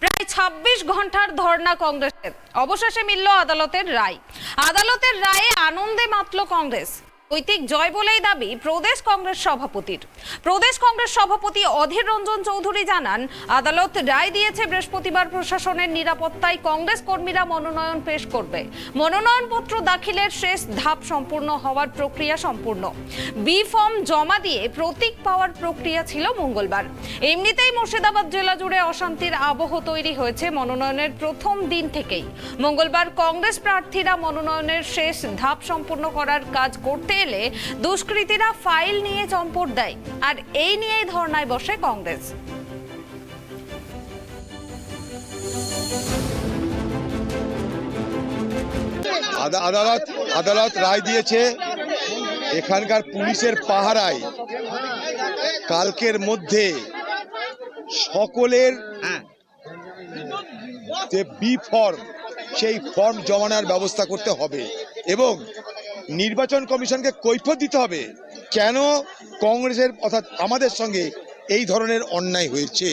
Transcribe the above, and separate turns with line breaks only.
প্রায় 26 ঘন্টার ধর্ণা কংগ্রেসের, অবশেষে মিলল আদালতের রায়। আদালতের রায়ে আনন্দে মাতল কংগ্রেস। নৈতিক জয় বলেই দাবি প্রদেশ কংগ্রেস সভাপতির। প্রদেশ কংগ্রেস সভাপতি অধীর রঞ্জন চৌধুরী জানান, আদালত রায় দিয়েছে বৃহস্পতিবার প্রশাসনের নিরাপত্তায় কংগ্রেস কর্মীরা মনোনয়ন পেশ করবে। মনোনয়নপত্র দাখিলের শেষ ধাপ সম্পূর্ণ হওয়ার প্রক্রিয়া সম্পূর্ণ। বি ফর্ম জমা দিয়ে প্রতীক পাওয়ার প্রক্রিয়া ছিল মঙ্গলবার। এমনিতেই মুর্শিদাবাদ জেলা জুড়ে অশান্তির আবহ তৈরি হয়েছে মনোনয়নের প্রথম দিন থেকেই। মঙ্গলবার কংগ্রেস প্রার্থীরা মনোনয়নের শেষ ধাপ সম্পূর্ণ করার কাজ করতে এলে দুষ্কৃতীরা ফাইল নিয়ে চম্পট দেয়, আর এই নিয়েই ধর্নায় বসে কংগ্রেস।
আদালত রায় দিয়েছে, এখানকার পুলিশের পাহারায় কালকের মধ্যে সকলের যে বি ফর্ম সেই ফর্ম জমানোর ব্যবস্থা করতে হবে এবং নির্বাচন কমিশনকে কৈফিয়ত দিতে হবে কেন কংগ্রেসের অর্থাৎ আমাদের সঙ্গে এই ধরনের অন্যায় হয়েছে।